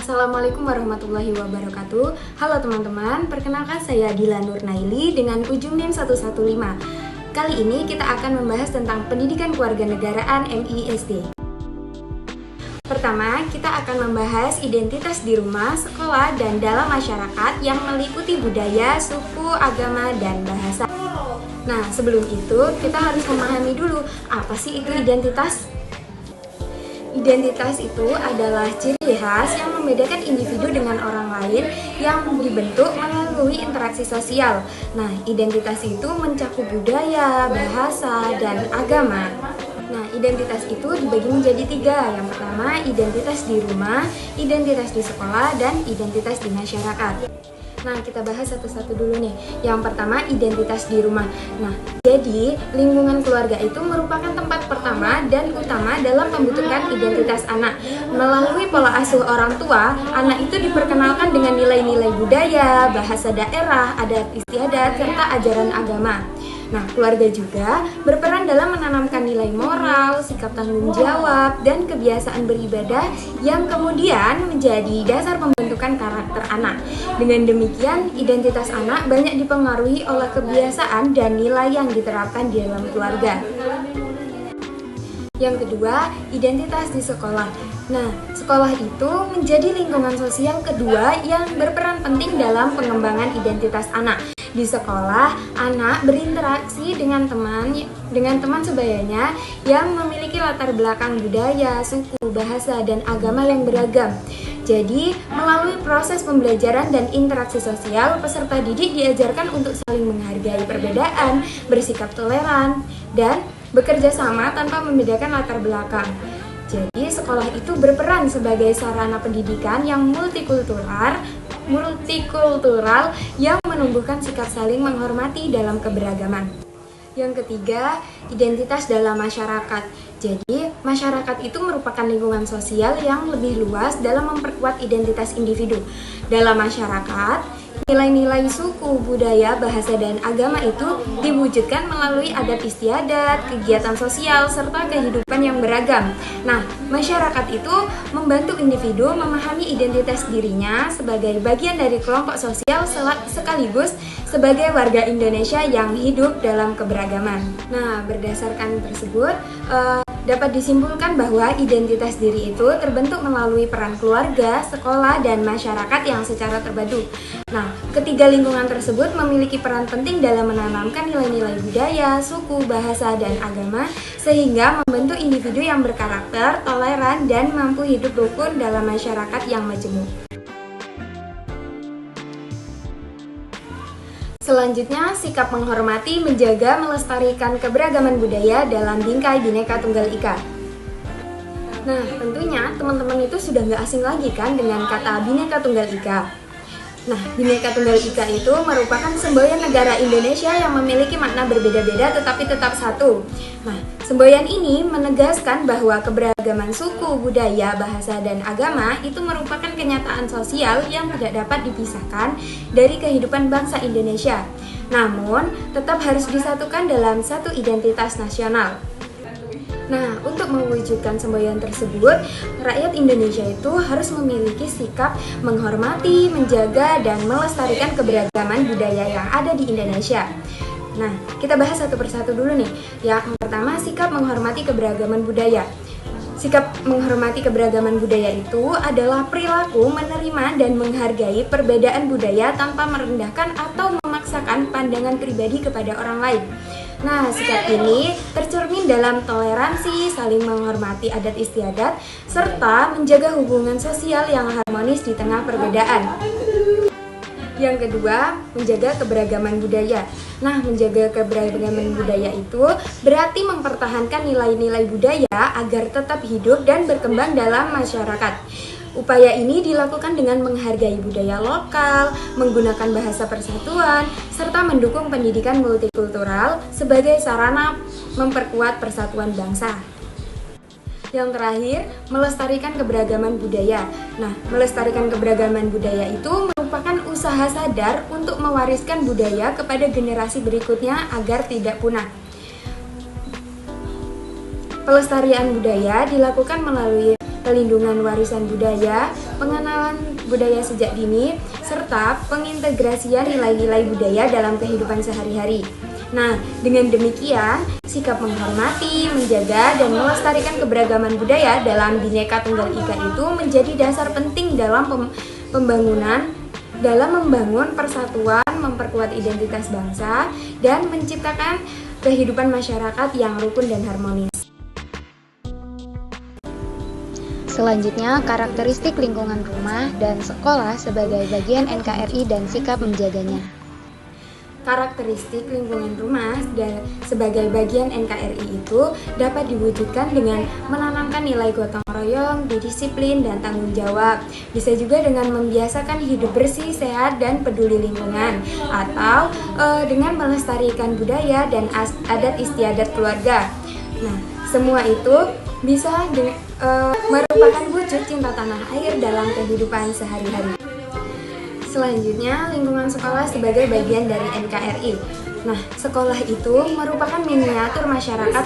Assalamualaikum warahmatullahi wabarakatuh. Halo teman-teman, perkenalkan saya Dila Nurnaili dengan ujung NIM 115. Kali ini kita akan membahas tentang pendidikan kewarganegaraan MISD. Pertama, kita akan membahas identitas di rumah, sekolah, dan dalam masyarakat yang meliputi budaya, suku, agama, dan bahasa. Nah, sebelum itu kita harus memahami dulu apa sih itu identitas. Identitas itu adalah ciri khas yang membedakan individu dengan orang lain yang dibentuk melalui interaksi sosial. Nah, identitas itu mencakup budaya, bahasa, dan agama. Nah, identitas itu dibagi menjadi 3. Yang pertama, identitas di rumah, identitas di sekolah, dan identitas di masyarakat. Nah, kita bahas satu-satu dulu nih. Yang pertama, identitas di rumah. Nah, jadi lingkungan keluarga itu merupakan tempat pertama dan utama dalam pembentukan identitas anak. Melalui pola asuh orang tua, anak itu diperkenalkan dengan nilai-nilai budaya, bahasa daerah, adat istiadat, serta ajaran agama. Nah, keluarga juga berperan dalam menanamkan nilai moral, sikap tanggung jawab, dan kebiasaan beribadah yang kemudian menjadi dasar pembentukan karakter anak. Dengan demikian, identitas anak banyak dipengaruhi oleh kebiasaan dan nilai yang diterapkan di dalam keluarga. Yang kedua, identitas di sekolah. Nah, sekolah itu menjadi lingkungan sosial kedua yang berperan penting dalam pengembangan identitas anak. Di sekolah, anak berinteraksi dengan teman sebayanya yang memiliki latar belakang budaya, suku, bahasa, dan agama yang beragam. Jadi, melalui proses pembelajaran dan interaksi sosial, peserta didik diajarkan untuk saling menghargai perbedaan, bersikap toleran, dan bekerja sama tanpa membedakan latar belakang. Jadi, sekolah itu berperan sebagai sarana pendidikan yang multikultural yang menumbuhkan sikap saling menghormati dalam keberagaman. Yang ketiga, identitas dalam masyarakat. Jadi, masyarakat itu merupakan lingkungan sosial yang lebih luas dalam memperkuat identitas individu. Dalam masyarakat, nilai-nilai suku, budaya, bahasa, dan agama itu diwujudkan melalui adat istiadat, kegiatan sosial, serta kehidupan yang beragam. Nah, masyarakat itu membantu individu memahami identitas dirinya sebagai bagian dari kelompok sosial sekaligus sebagai warga Indonesia yang hidup dalam keberagaman. Nah, berdasarkan tersebut, dapat disimpulkan bahwa identitas diri itu terbentuk melalui peran keluarga, sekolah, dan masyarakat yang secara terpadu. Nah, ketiga lingkungan tersebut memiliki peran penting dalam menanamkan nilai-nilai budaya, suku, bahasa, dan agama sehingga membentuk individu yang berkarakter, toleran, dan mampu hidup rukun dalam masyarakat yang majemuk. Selanjutnya, sikap menghormati, menjaga, melestarikan keberagaman budaya dalam bingkai Bhinneka Tunggal Ika. Nah, tentunya teman-teman itu sudah nggak asing lagi kan dengan kata Bhinneka Tunggal Ika. Nah, Bhinneka Tunggal Ika itu merupakan semboyan negara Indonesia yang memiliki makna berbeda-beda tetapi tetap satu. Nah, semboyan ini menegaskan bahwa keberagaman suku, budaya, bahasa, dan agama itu merupakan kenyataan sosial yang tidak dapat dipisahkan dari kehidupan bangsa Indonesia. Namun, tetap harus disatukan dalam satu identitas nasional. Nah, untuk mewujudkan semboyan tersebut, rakyat Indonesia itu harus memiliki sikap menghormati, menjaga, dan melestarikan keberagaman budaya yang ada di Indonesia. Nah, kita bahas satu persatu dulu nih. Yang pertama, sikap menghormati keberagaman budaya. Sikap menghormati keberagaman budaya itu adalah perilaku menerima dan menghargai perbedaan budaya tanpa merendahkan atau memaksakan pandangan pribadi kepada orang lain. Nah, sikap ini tercermin dalam toleransi, saling menghormati adat istiadat, serta menjaga hubungan sosial yang harmonis di tengah perbedaan. Yang kedua, menjaga keberagaman budaya. Nah, menjaga keberagaman budaya itu berarti mempertahankan nilai-nilai budaya agar tetap hidup dan berkembang dalam masyarakat. Upaya ini dilakukan dengan menghargai budaya lokal, menggunakan bahasa persatuan, serta mendukung pendidikan multikultural sebagai sarana memperkuat persatuan bangsa. Yang terakhir, melestarikan keberagaman budaya. Nah, melestarikan keberagaman budaya itu merupakan usaha sadar untuk mewariskan budaya kepada generasi berikutnya agar tidak punah. Pelestarian budaya dilakukan melalui pelindungan warisan budaya, pengenalan budaya sejak dini, serta pengintegrasian nilai-nilai budaya dalam kehidupan sehari-hari. Nah, dengan demikian, sikap menghormati, menjaga, dan melestarikan keberagaman budaya dalam Bhinneka Tunggal Ika itu menjadi dasar penting dalam membangun persatuan, memperkuat identitas bangsa, dan menciptakan kehidupan masyarakat yang rukun dan harmonis. Selanjutnya, karakteristik lingkungan rumah dan sekolah sebagai bagian NKRI dan sikap menjaganya. Karakteristik lingkungan rumah dan sebagai bagian NKRI itu dapat diwujudkan dengan menanamkan nilai gotong royong, disiplin, dan tanggung jawab. Bisa juga dengan membiasakan hidup bersih, sehat, dan peduli lingkungan, atau dengan melestarikan budaya dan adat istiadat keluarga. Nah, semua itu bisa merupakan wujud cinta tanah air dalam kehidupan sehari-hari. Selanjutnya, lingkungan sekolah sebagai bagian dari NKRI. Nah, sekolah itu merupakan miniatur masyarakat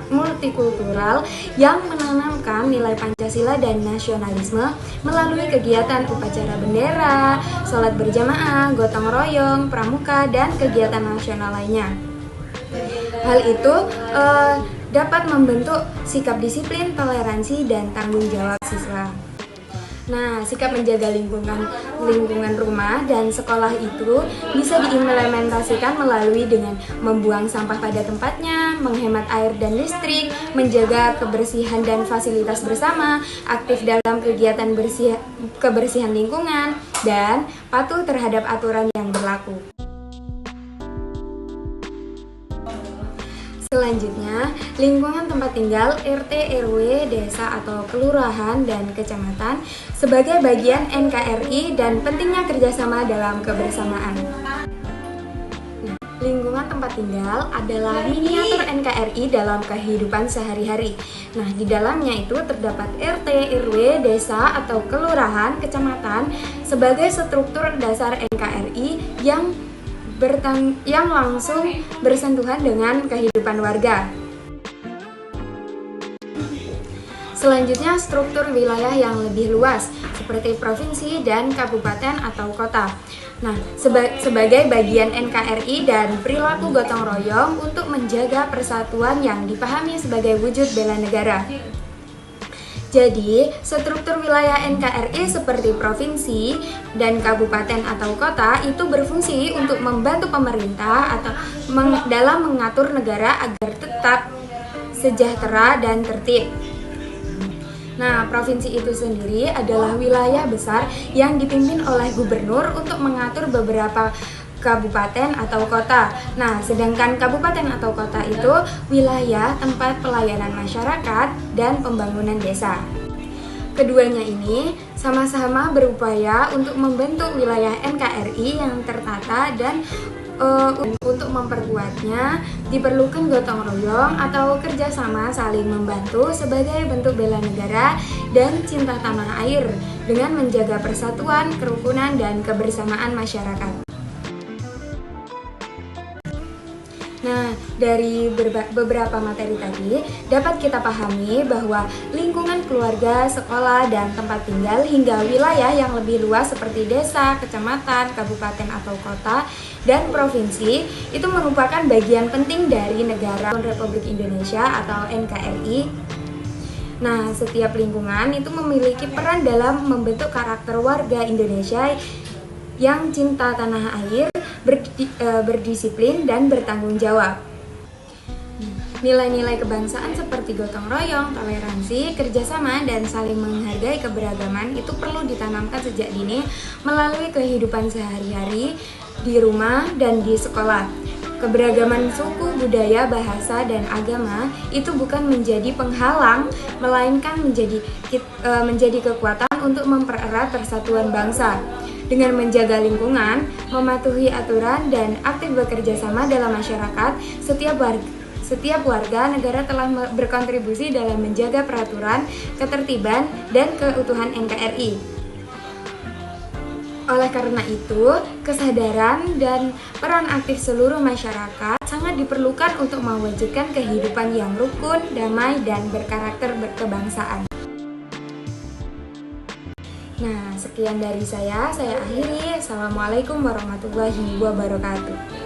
multikultural yang menanamkan nilai Pancasila dan nasionalisme melalui kegiatan upacara bendera, sholat berjamaah, gotong royong, pramuka, dan kegiatan nasional lainnya. Hal itu dapat membentuk sikap disiplin, toleransi, dan tanggung jawab siswa. Nah, sikap menjaga lingkungan rumah dan sekolah itu bisa diimplementasikan melalui dengan membuang sampah pada tempatnya, menghemat air dan listrik, menjaga kebersihan dan fasilitas bersama, aktif dalam kegiatan kebersihan lingkungan, dan patuh terhadap aturan yang berlaku. Selanjutnya, lingkungan tempat tinggal RT, RW, desa atau kelurahan dan kecamatan sebagai bagian NKRI dan pentingnya kerjasama dalam kebersamaan. Nah, lingkungan tempat tinggal adalah miniatur NKRI dalam kehidupan sehari-hari. Nah, di dalamnya itu terdapat RT, RW, desa atau kelurahan, kecamatan sebagai struktur dasar NKRI yang langsung bersentuhan dengan kehidupan warga. Selanjutnya, struktur wilayah yang lebih luas seperti provinsi dan kabupaten atau kota. Nah, sebagai bagian NKRI dan perilaku gotong royong untuk menjaga persatuan yang dipahami sebagai wujud bela negara. Jadi, struktur wilayah NKRI seperti provinsi dan kabupaten atau kota itu berfungsi untuk membantu pemerintah atau dalam mengatur negara agar tetap sejahtera dan tertib. Nah, provinsi itu sendiri adalah wilayah besar yang dipimpin oleh gubernur untuk mengatur beberapa kabupaten atau kota. Nah, sedangkan kabupaten atau kota itu wilayah tempat pelayanan masyarakat dan pembangunan desa. Keduanya ini sama-sama berupaya untuk membentuk wilayah NKRI yang tertata dan untuk memperkuatnya diperlukan gotong royong atau kerjasama saling membantu sebagai bentuk bela negara dan cinta tanah air dengan menjaga persatuan, kerukunan, dan kebersamaan masyarakat. Nah, dari beberapa materi tadi dapat kita pahami bahwa lingkungan keluarga, sekolah, dan tempat tinggal hingga wilayah yang lebih luas seperti desa, kecamatan, kabupaten atau kota, dan provinsi itu merupakan bagian penting dari negara Republik Indonesia atau NKRI. Nah, setiap lingkungan itu memiliki peran dalam membentuk karakter warga Indonesia yang cinta tanah air, berdisiplin, dan bertanggung jawab. Nilai-nilai kebangsaan seperti gotong royong, toleransi, kerjasama, dan saling menghargai keberagaman itu perlu ditanamkan sejak dini melalui kehidupan sehari-hari di rumah dan di sekolah. Keberagaman suku, budaya, bahasa, dan agama itu bukan menjadi penghalang, melainkan menjadi kekuatan untuk mempererat persatuan bangsa. Dengan menjaga lingkungan, mematuhi aturan, dan aktif bekerja sama dalam masyarakat, setiap warga negara telah berkontribusi dalam menjaga peraturan, ketertiban, dan keutuhan NKRI. Oleh karena itu, kesadaran dan peran aktif seluruh masyarakat sangat diperlukan untuk mewujudkan kehidupan yang rukun, damai, dan berkarakter kebangsaan. Nah, sekian dari saya akhiri. Assalamualaikum warahmatullahi wabarakatuh.